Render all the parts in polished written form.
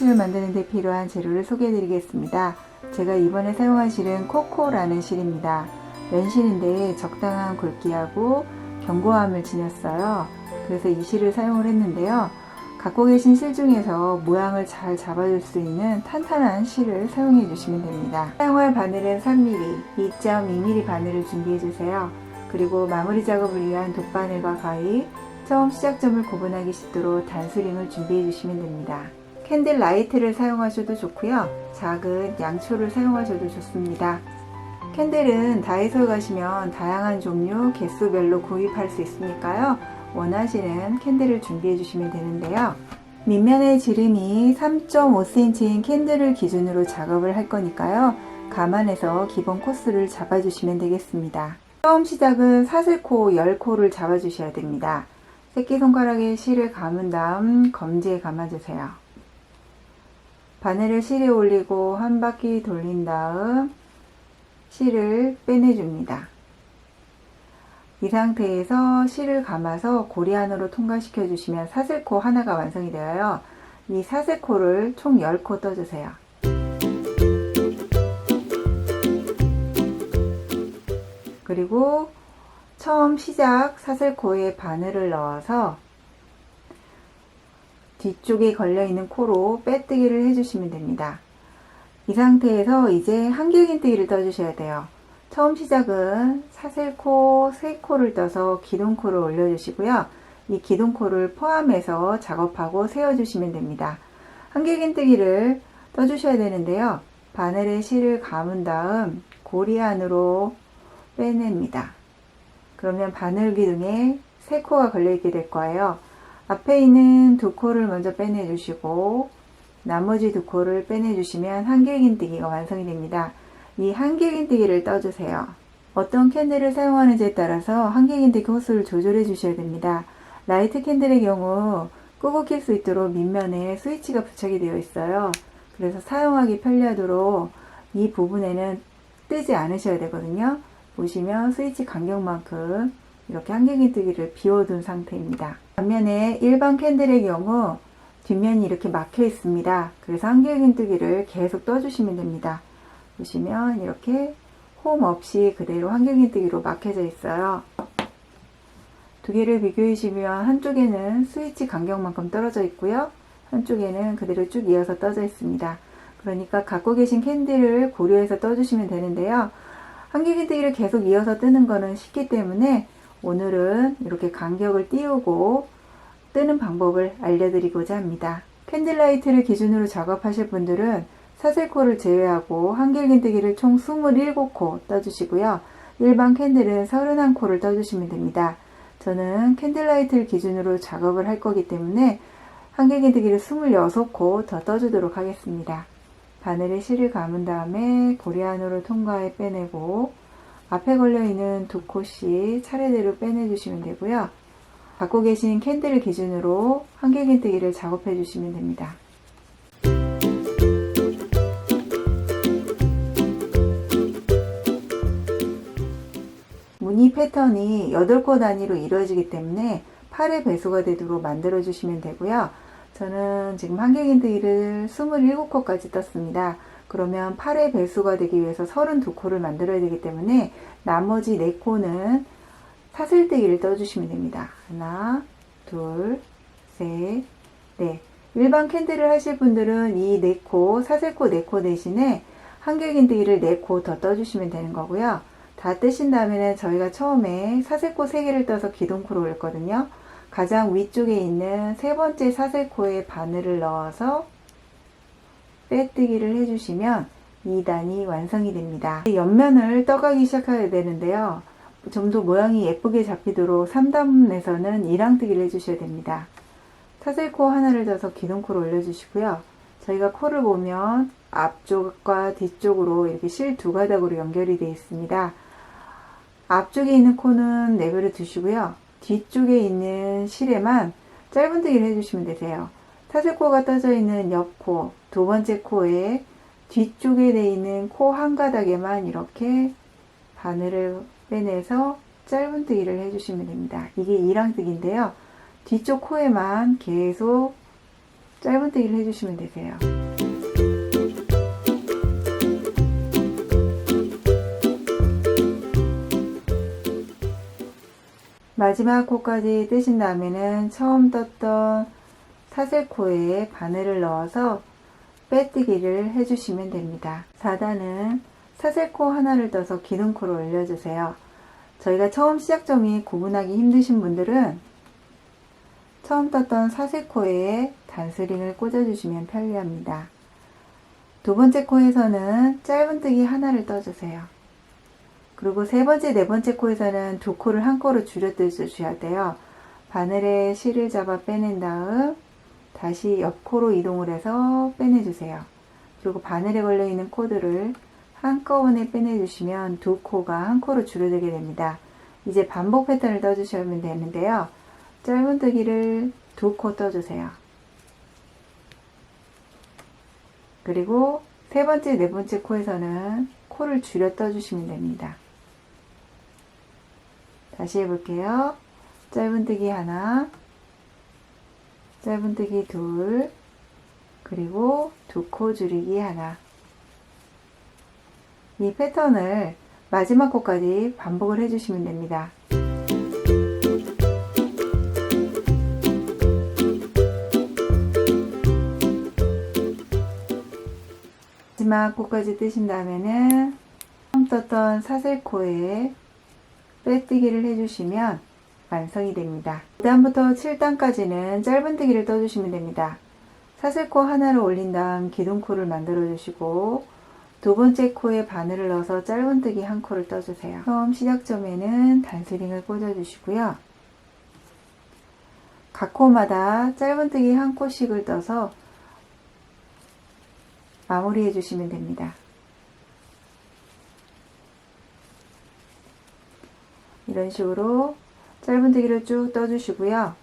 실을 만드는 데 필요한 재료를 소개해 드리겠습니다. 제가 이번에 사용한 실은 코코라는 실입니다. 면실인데 적당한 굵기하고 견고함을 지녔어요. 그래서 이 실을 사용을 했는데요. 갖고 계신 실 중에서 모양을 잘 잡아줄 수 있는 탄탄한 실을 사용해 주시면 됩니다. 사용할 바늘은 3mm, 2.2mm 바늘을 준비해 주세요. 그리고 마무리 작업을 위한 돗바늘과 가위, 처음 시작점을 구분하기 쉽도록 단수링을 준비해 주시면 됩니다. 캔들 라이트를 사용하셔도 좋고요. 작은 양초를 사용하셔도 좋습니다. 캔들은 다이소에 가시면 다양한 종류, 개수별로 구입할 수 있으니까요. 원하시는 캔들을 준비해 주시면 되는데요. 밑면의 지름이 3.5cm인 캔들을 기준으로 작업을 할 거니까요. 감안해서 기본 코스를 잡아주시면 되겠습니다. 처음 시작은 사슬코 10코를 잡아주셔야 됩니다. 새끼손가락에 실을 감은 다음 검지에 감아주세요. 바늘을 실에 올리고 한 바퀴 돌린 다음 실을 빼내줍니다. 이 상태에서 실을 감아서 고리 안으로 통과시켜 주시면 사슬코 하나가 완성이 되어요. 이 사슬코를 총 10코 떠주세요. 그리고 처음 시작 사슬코에 바늘을 넣어서 뒤쪽에 걸려있는 코로 빼뜨기를 해주시면 됩니다. 이 상태에서 이제 한길긴뜨기를 떠주셔야 돼요. 처음 시작은 사슬코 3코를 떠서 기둥코를 올려주시고요. 이 기둥코를 포함해서 작업하고 세워주시면 됩니다. 한길긴뜨기를 떠주셔야 되는데요. 바늘에 실을 감은 다음 고리 안으로 빼냅니다. 그러면 바늘 기둥에 3코가 걸려있게 될 거예요. 앞에 있는 2코를 먼저 빼내주시고 나머지 2코를 빼내주시면 한길긴뜨기가 완성이 됩니다. 이 한길긴뜨기를 떠주세요. 어떤 캔들을 사용하는지에 따라서 한길긴뜨기 호수를 조절해 주셔야 됩니다. 라이트 캔들의 경우 끄고 켤 수 있도록 밑면에 스위치가 부착이 되어 있어요. 그래서 사용하기 편리하도록 이 부분에는 뜨지 않으셔야 되거든요. 보시면 스위치 간격만큼 이렇게 한길긴뜨기를 비워둔 상태입니다. 반면에 일반 캔들의 경우 뒷면이 이렇게 막혀 있습니다. 그래서 한길긴뜨기를 계속 떠주시면 됩니다. 보시면 이렇게 홈 없이 그대로 한길긴뜨기로 막혀져 있어요. 두 개를 비교해 주시면 한쪽에는 스위치 간격만큼 떨어져 있고요. 한쪽에는 그대로 쭉 이어서 떠져 있습니다. 그러니까 갖고 계신 캔들을 고려해서 떠주시면 되는데요. 한길긴뜨기를 계속 이어서 뜨는 거는 쉽기 때문에 오늘은 이렇게 간격을 띄우고 뜨는 방법을 알려드리고자 합니다. 캔들라이트를 기준으로 작업하실 분들은 사슬코를 제외하고 한길긴뜨기를 총 27코 떠주시고요. 일반 캔들은 31코를 떠주시면 됩니다. 저는 캔들라이트를 기준으로 작업을 할 거기 때문에 한길긴뜨기를 26코 더 떠주도록 하겠습니다. 바늘에 실을 감은 다음에 고리 안으로 통과해 빼내고 앞에 걸려있는 2코씩 차례대로 빼내주시면 되고요. 갖고 계신 캔들을 기준으로 한길긴뜨기를 작업해 주시면 됩니다. 무늬 패턴이 8코 단위로 이루어지기 때문에 8의 배수가 되도록 만들어 주시면 되고요. 저는 지금 한길긴뜨기를 27코까지 떴습니다. 그러면 8의 배수가 되기 위해서 32코를 만들어야 되기 때문에 나머지 4코는 사슬뜨기를 떠주시면 됩니다. 하나, 둘, 셋, 넷. 일반 캔들을 하실 분들은 이 4코, 사슬코 4코 대신에 한길긴뜨기를 4코 더 떠주시면 되는 거고요. 다 뜨신 다음에는 저희가 처음에 사슬코 3개를 떠서 기둥코로 올렸거든요. 가장 위쪽에 있는 3번째 사슬코에 바늘을 넣어서 빼뜨기를 해주시면 2단이 완성이 됩니다. 옆면을 떠가기 시작해야 되는데요. 좀 더 모양이 예쁘게 잡히도록 3단에서는 2랑뜨기를 해주셔야 됩니다. 사슬코 하나를 떠서 기둥코로 올려주시고요. 저희가 코를 보면 앞쪽과 뒤쪽으로 이렇게 실 2가닥으로 연결이 되어 있습니다. 앞쪽에 있는 코는 내버려 두시고요. 뒤쪽에 있는 실에만 짧은뜨기를 해주시면 되세요. 사슬코가 떠져 있는 옆코, 2번째 코에 뒤쪽에 되어 있는 코 한 가닥에만 이렇게 바늘을 빼내서 짧은뜨기를 해주시면 됩니다. 이게 2랑뜨기인데요. 뒤쪽 코에만 계속 짧은뜨기를 해주시면 되세요. 마지막 코까지 뜨신 다음에는 처음 떴던 사슬코에 바늘을 넣어서 빼뜨기를 해주시면 됩니다. 4단은 사슬코 하나를 떠서 기둥코를 올려주세요. 저희가 처음 시작점이 구분하기 힘드신 분들은 처음 떴던 사슬코에 단스링을 꽂아주시면 편리합니다. 두 번째 코에서는 짧은뜨기 하나를 떠주세요. 그리고 세 번째, 네 번째 코에서는 두 코를 한 코로 줄여 떠주셔야 돼요. 바늘에 실을 잡아 빼낸 다음 다시 옆 코로 이동을 해서 빼내주세요. 그리고 바늘에 걸려있는 코들을 한꺼번에 빼내주시면 두 코가 한 코로 줄어들게 됩니다. 이제 반복 패턴을 떠주시면 되는데요. 짧은뜨기를 두 코 떠주세요. 그리고 세 번째, 네 번째 코에서는 코를 줄여 떠주시면 됩니다. 다시 해볼게요. 짧은뜨기 하나, 짧은뜨기 둘, 그리고 두 코 줄이기 하나. 이 패턴을 마지막 코까지 반복을 해주시면 됩니다. 마지막 코까지 뜨신 다음에는 처음 떴던 사슬코에 빼뜨기를 해주시면 완성이 됩니다. 2단부터 7단까지는 짧은뜨기를 떠주시면 됩니다. 사슬코 하나를 올린 다음 기둥코를 만들어 주시고 두 번째 코에 바늘을 넣어서 짧은뜨기 한 코를 떠주세요. 처음 시작점에는 단스링을 꽂아 주시고요. 각 코마다 짧은뜨기 한 코씩을 떠서 마무리해 주시면 됩니다. 이런 식으로 짧은뜨기를 쭉 떠주시고요.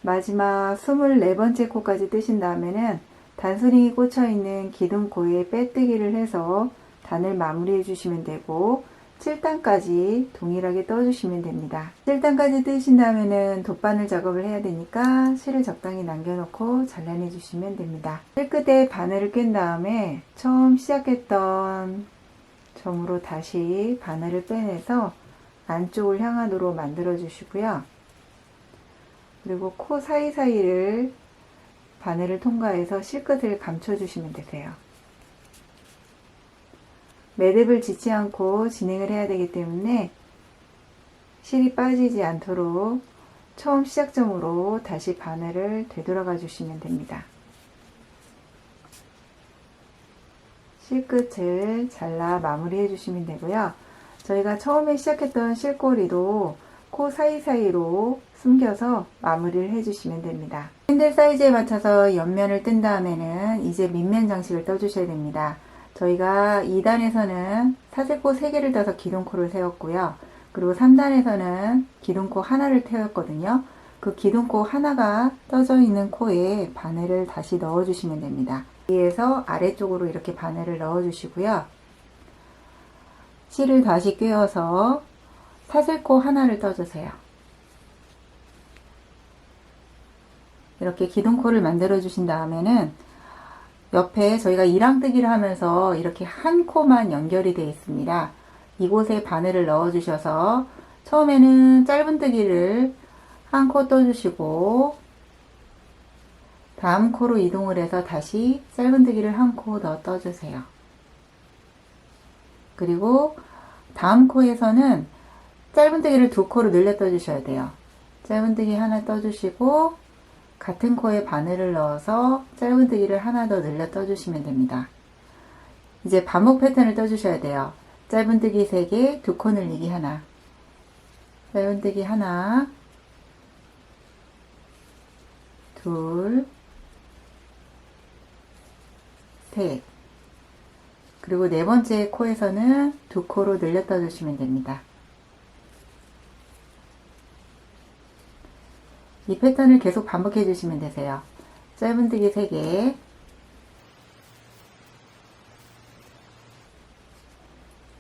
마지막 24번째 코까지 뜨신 다음에는 단스링이 꽂혀 있는 기둥코에 빼뜨기를 해서 단을 마무리해 주시면 되고 7단까지 동일하게 떠주시면 됩니다. 7단까지 뜨신 다음에는 돗바늘 작업을 해야 되니까 실을 적당히 남겨놓고 잘라내 주시면 됩니다. 실 끝에 바늘을 낀 다음에 처음 시작했던 점으로 다시 바늘을 빼내서 안쪽을 향하도록 만들어 주시고요. 그리고 코 사이사이를 바늘을 통과해서 실끝을 감춰 주시면 되세요. 매듭을 짓지 않고 진행을 해야 되기 때문에 실이 빠지지 않도록 처음 시작점으로 다시 바늘을 되돌아가 주시면 됩니다. 실끝을 잘라 마무리해 주시면 되고요. 저희가 처음에 시작했던 실꼬리도 코 사이사이로 숨겨서 마무리를 해주시면 됩니다. 핸들 사이즈에 맞춰서 옆면을 뜬 다음에는 이제 밑면 장식을 떠주셔야 됩니다. 저희가 2단에서는 사슬코 3개를 떠서 기둥코를 세웠고요. 그리고 3단에서는 기둥코 하나를 태웠거든요. 그 기둥코 하나가 떠져 있는 코에 바늘을 다시 넣어주시면 됩니다. 위에서 아래쪽으로 이렇게 바늘을 넣어주시고요. 실을 다시 꿰어서 사슬코 하나를 떠주세요. 이렇게 기둥코를 만들어 주신 다음에는 옆에 저희가 이랑뜨기를 하면서 이렇게 한 코만 연결이 되어 있습니다. 이곳에 바늘을 넣어 주셔서 처음에는 짧은뜨기를 한 코 떠주시고 다음 코로 이동을 해서 다시 짧은뜨기를 한 코 더 떠주세요. 그리고 다음 코에서는 짧은뜨기를 두 코로 늘려 떠주셔야 돼요. 짧은뜨기 하나 떠주시고 같은 코에 바늘을 넣어서 짧은뜨기를 하나 더 늘려 떠주시면 됩니다. 이제 반복 패턴을 떠주셔야 돼요. 짧은뜨기 3개, 두 코 늘리기 하나, 짧은뜨기 하나, 둘, 셋. 그리고 네 번째 코에서는 두 코로 늘려 떠주시면 됩니다. 이 패턴을 계속 반복해 주시면 되세요. 짧은뜨기 3개,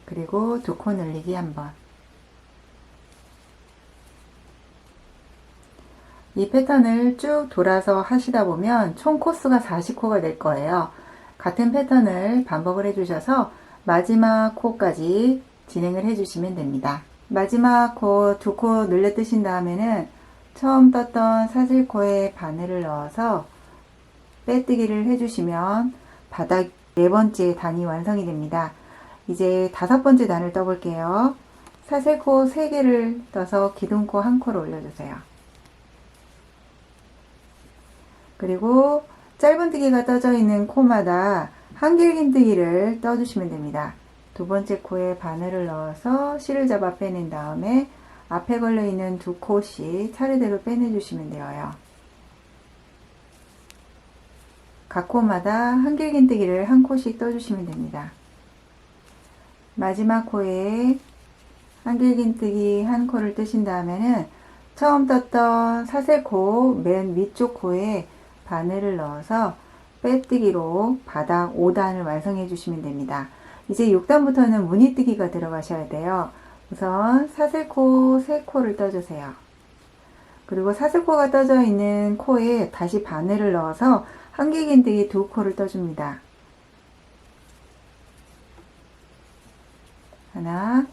그리고 두 코 늘리기 1번. 이 패턴을 쭉 돌아서 하시다 보면 총 코스가 40코가 될 거예요. 같은 패턴을 반복을 해주셔서 마지막 코까지 진행을 해주시면 됩니다. 마지막 코 2코 늘려 뜨신 다음에는 처음 떴던 사슬코에 바늘을 넣어서 빼뜨기를 해주시면 바닥 4번째 단이 완성이 됩니다. 이제 5번째 단을 떠볼게요. 사슬코 3개를 떠서 기둥코 1코를 올려주세요. 그리고 짧은뜨기가 떠져 있는 코마다 한길긴뜨기를 떠주시면 됩니다. 2번째 코에 바늘을 넣어서 실을 잡아 빼낸 다음에 앞에 걸려있는 2코씩 차례대로 빼내주시면 되어요. 각 코마다 한길긴뜨기를 1코씩 떠주시면 됩니다. 마지막 코에 한길긴뜨기 1코를 뜨신 다음에는 처음 떴던 사슬코 맨 위쪽 코에 바늘을 넣어서 빼뜨기로 바닥 5단을 완성해 주시면 됩니다. 이제 6단부터는 무늬뜨기가 들어가셔야 돼요. 우선 사슬코 3코를 떠주세요. 그리고 사슬코가 떠져 있는 코에 다시 바늘을 넣어서 한길긴뜨기 2코를 떠줍니다. 하나,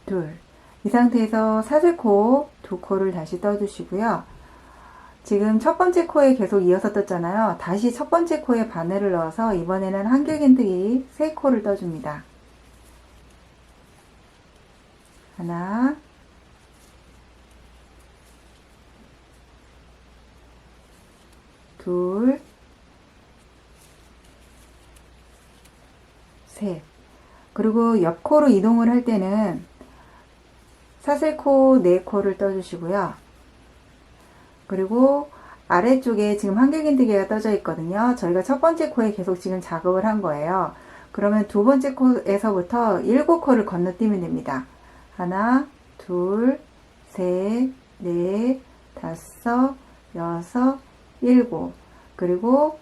둘. 이 상태에서 사슬코 2코를 다시 떠주시고요. 지금 첫 번째 코에 계속 이어서 떴잖아요. 다시 첫 번째 코에 바늘을 넣어서 이번에는 한길긴뜨기 3코를 떠줍니다. 하나, 둘, 셋. 그리고 옆 코로 이동을 할 때는 사슬코 4코를 떠주시고요. 그리고 아래쪽에 지금 한길긴뜨기가 떠져 있거든요. 저희가 첫 번째 코에 계속 지금 작업을 한 거예요. 그러면 두 번째 코에서부터 7코를 건너뛰면 됩니다. 하나, 둘, 셋, 넷, 다섯, 여섯, 7. 그리고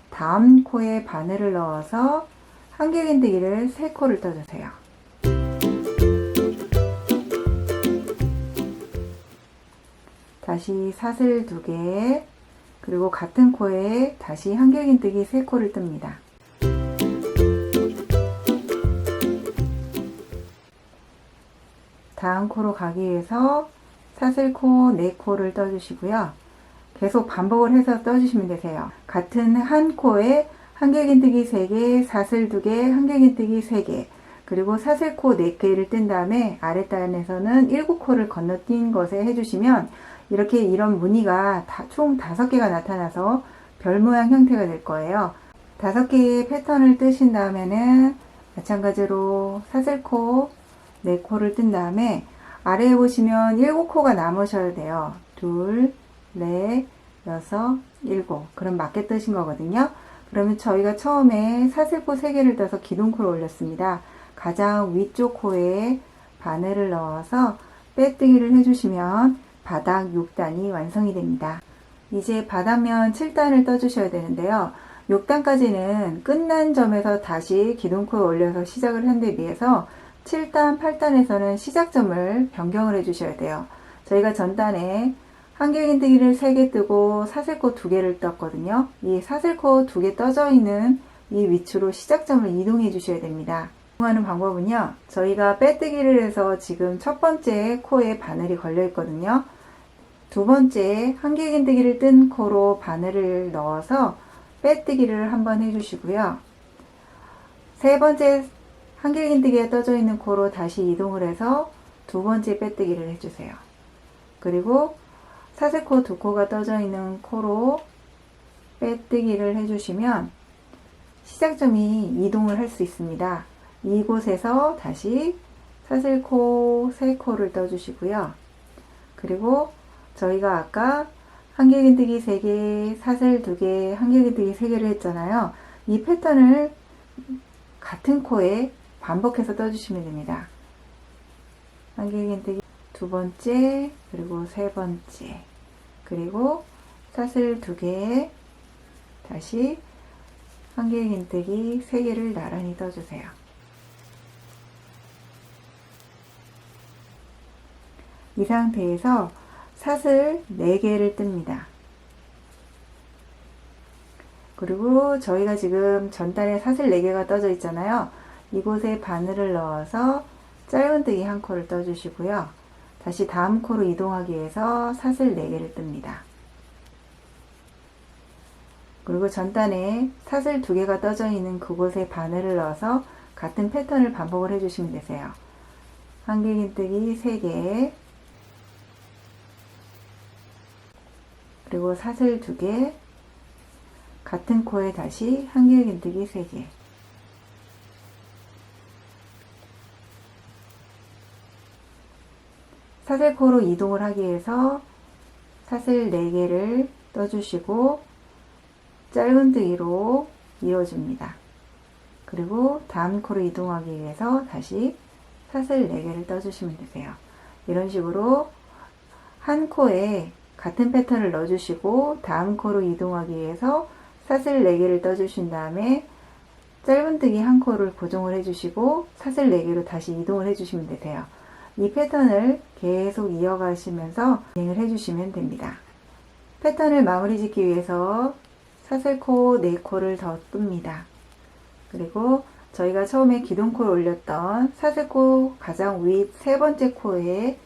다음 코에 바늘을 넣어서 한길긴뜨기를 3코를 떠주세요. 다시 사슬 2개, 그리고 같은 코에 다시 한길긴뜨기 3코를 뜹니다. 다음 코로 가기 위해서 사슬코 4코를 떠주시고요. 계속 반복을 해서 떠주시면 되세요. 같은 한 코에 한길긴뜨기 3개, 사슬 2개, 한길긴뜨기 3개, 그리고 사슬코 4개를 뜬 다음에 아랫단에서는 7코를 건너뛴 것에 해주시면 이렇게 이런 무늬가 총 5개가 나타나서 별 모양 형태가 될 거예요. 5개의 패턴을 뜨신 다음에는 마찬가지로 사슬코 4코를 뜬 다음에 아래에 보시면 7코가 남으셔야 돼요. 둘, 넷, 여섯, 7. 그럼 맞게 뜨신 거거든요. 그러면 저희가 처음에 사슬코 3개를 떠서 기둥코를 올렸습니다. 가장 위쪽 코에 바늘을 넣어서 빼뜨기를 해주시면 바닥 6단이 완성이 됩니다. 이제 바닥면 7단을 떠주셔야 되는데요. 6단까지는 끝난 점에서 다시 기둥코에 올려서 시작을 한 데 비해서 7단, 8단에서는 시작점을 변경을 해주셔야 돼요. 저희가 전단에 한길긴뜨기를 3개 뜨고 사슬코 2개를 떴거든요. 이 사슬코 2개 떠져 있는 이 위치로 시작점을 이동해 주셔야 됩니다. 이동하는 방법은요. 저희가 빼뜨기를 해서 지금 첫 번째 코에 바늘이 걸려 있거든요. 두 번째 한길긴뜨기를 뜬 코로 바늘을 넣어서 빼뜨기를 한번 해주시고요. 세 번째 한길긴뜨기가 떠져 있는 코로 다시 이동을 해서 두 번째 빼뜨기를 해주세요. 그리고 사슬코 2코가 떠져 있는 코로 빼뜨기를 해주시면 시작점이 이동을 할 수 있습니다. 이곳에서 다시 사슬코 3코를 떠주시고요. 그리고 저희가 아까 한길긴뜨기 3개, 사슬 2개, 한길긴뜨기 3개를 했잖아요. 이 패턴을 같은 코에 반복해서 떠주시면 됩니다. 한길긴뜨기 두 번째, 그리고 세 번째, 그리고 사슬 2개, 다시 한길긴뜨기 3개를 나란히 떠주세요. 이 상태에서 사슬 4개를 뜹니다. 그리고 저희가 지금 전단에 사슬 4개가 떠져 있잖아요. 이곳에 바늘을 넣어서 짧은뜨기 한 코를 떠주시고요. 다시 다음 코로 이동하기 위해서 사슬 4개를 뜹니다. 그리고 전단에 사슬 2개가 떠져 있는 그곳에 바늘을 넣어서 같은 패턴을 반복을 해주시면 되세요. 한길긴뜨기 3개, 그리고 사슬 2개, 같은 코에 다시 한길긴뜨기 3개, 사슬코로 이동을 하기 위해서 사슬 4개를 떠주시고 짧은뜨기로 이어줍니다. 그리고 다음 코로 이동하기 위해서 다시 사슬 4개를 떠주시면 되세요. 이런 식으로 한 코에 같은 패턴을 넣어주시고 다음 코로 이동하기 위해서 사슬 4개를 떠주신 다음에 짧은뜨기 한 코를 고정을 해주시고 사슬 4개로 다시 이동을 해주시면 되세요. 이 패턴을 계속 이어가시면서 진행을 해주시면 됩니다. 패턴을 마무리 짓기 위해서 사슬코 4코를 더 뜹니다. 그리고 저희가 처음에 기둥코를 올렸던 사슬코 가장 윗 3번째 코에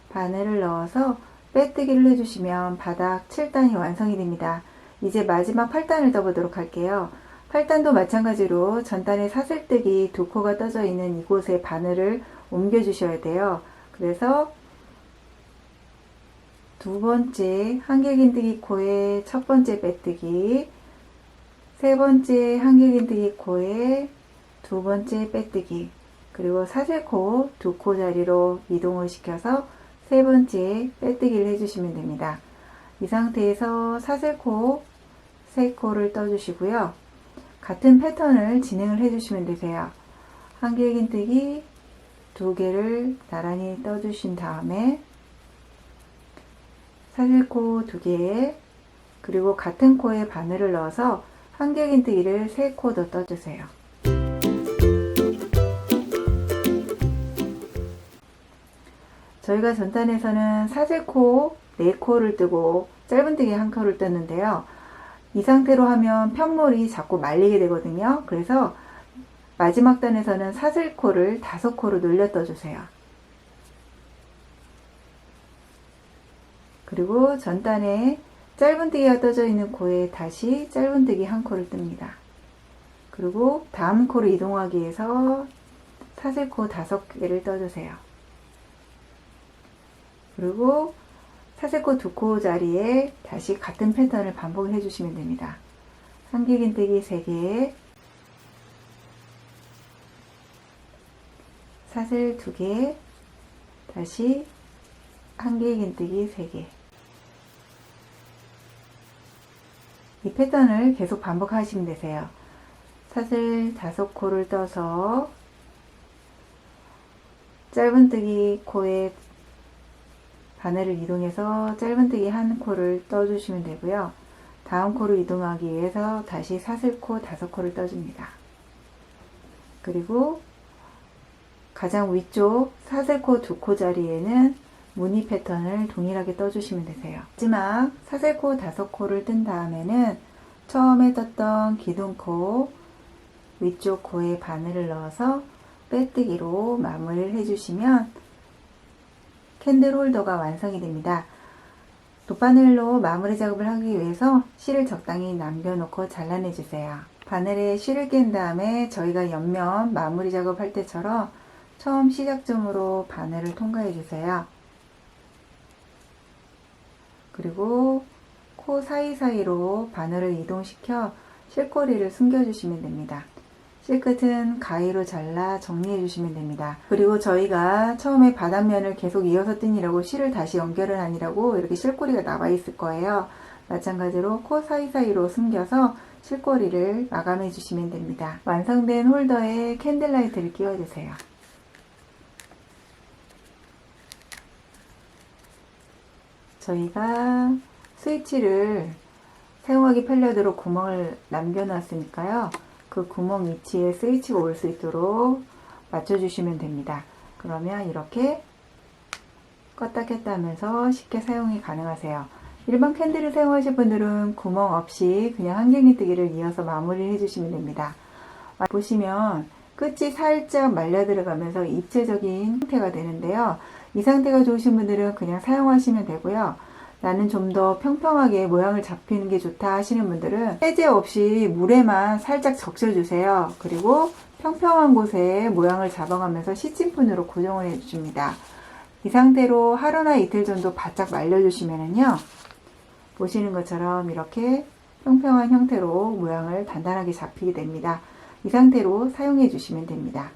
바늘을 넣어서 빼뜨기를 해주시면 바닥 7단이 완성이 됩니다. 이제 마지막 8단을 떠보도록 할게요. 8단도 마찬가지로 전단에 사슬뜨기 2코가 떠져 있는 이곳에 바늘을 옮겨 주셔야 돼요. 그래서 두 번째 한길긴뜨기 코에 첫 번째 빼뜨기, 세 번째 한길긴뜨기 코에 두 번째 빼뜨기, 그리고 사슬코 2코 자리로 이동을 시켜서 세 번째 빼뜨기를 해주시면 됩니다. 이 상태에서 사슬코 3코를 떠주시고요. 같은 패턴을 진행을 해주시면 되세요. 한길긴뜨기 2개를 나란히 떠주신 다음에 사슬코 2개, 그리고 같은 코에 바늘을 넣어서 한길긴뜨기를 3코 더 떠주세요. 저희가 전단에서는 사슬코 4코를 뜨고 짧은뜨기 1코를 떴는데요. 이 상태로 하면 편물이 자꾸 말리게 되거든요. 그래서 마지막 단에서는 사슬코를 5코로 늘려 떠주세요. 그리고 전단에 짧은뜨기가 떠져 있는 코에 다시 짧은뜨기 1코를 뜹니다. 그리고 다음 코로 이동하기 위해서 사슬코 5개를 떠주세요. 그리고 사슬코 2코 자리에 다시 같은 패턴을 반복을 해주시면 됩니다. 한길긴뜨기 3개, 사슬 2개, 다시 한길긴뜨기 3개. 이 패턴을 계속 반복하시면 되세요. 사슬 5코를 떠서 짧은뜨기 코에 바늘을 이동해서 짧은뜨기 1코를 떠주시면 되고요. 다음 코로 이동하기 위해서 다시 사슬코 5코를 떠줍니다. 그리고 가장 위쪽 사슬코 2코 자리에는 무늬 패턴을 동일하게 떠주시면 되세요. 마지막 사슬코 5코를 뜬 다음에는 처음에 떴던 기둥코 위쪽 코에 바늘을 넣어서 빼뜨기로 마무리를 해주시면 캔들 홀더가 완성이 됩니다. 돗바늘로 마무리 작업을 하기 위해서 실을 적당히 남겨놓고 잘라내 주세요. 바늘에 실을 깬 다음에 저희가 옆면 마무리 작업할 때처럼 처음 시작점으로 바늘을 통과해 주세요. 그리고 코 사이사이로 바늘을 이동시켜 실꼬리를 숨겨주시면 됩니다. 실끝은 가위로 잘라 정리해 주시면 됩니다. 그리고 저희가 처음에 바닥면을 계속 이어서 뜨니라고 실을 다시 연결을 하니라고 이렇게 실꼬리가 나와 있을 거예요. 마찬가지로 코 사이사이로 숨겨서 실꼬리를 마감해 주시면 됩니다. 완성된 홀더에 캔들라이트를 끼워 주세요. 저희가 스위치를 사용하기 편리하도록 구멍을 남겨 놨으니까요. 그 구멍 위치에 스위치가 올 수 있도록 맞춰주시면 됩니다. 그러면 이렇게 껐다 켰다 하면서 쉽게 사용이 가능하세요. 일반 캔들을 사용하실 분들은 구멍 없이 그냥 한길긴뜨기를 이어서 마무리를 해주시면 됩니다. 보시면 끝이 살짝 말려 들어가면서 입체적인 형태가 되는데요. 이 상태가 좋으신 분들은 그냥 사용하시면 되고요. 나는 좀 더 평평하게 모양을 잡히는 게 좋다 하시는 분들은 세제 없이 물에만 살짝 적셔주세요. 그리고 평평한 곳에 모양을 잡아가면서 시침푼으로 고정을 해줍니다. 이 상태로 하루나 이틀 정도 바짝 말려주시면은요, 보시는 것처럼 이렇게 평평한 형태로 모양을 단단하게 잡히게 됩니다. 이 상태로 사용해 주시면 됩니다.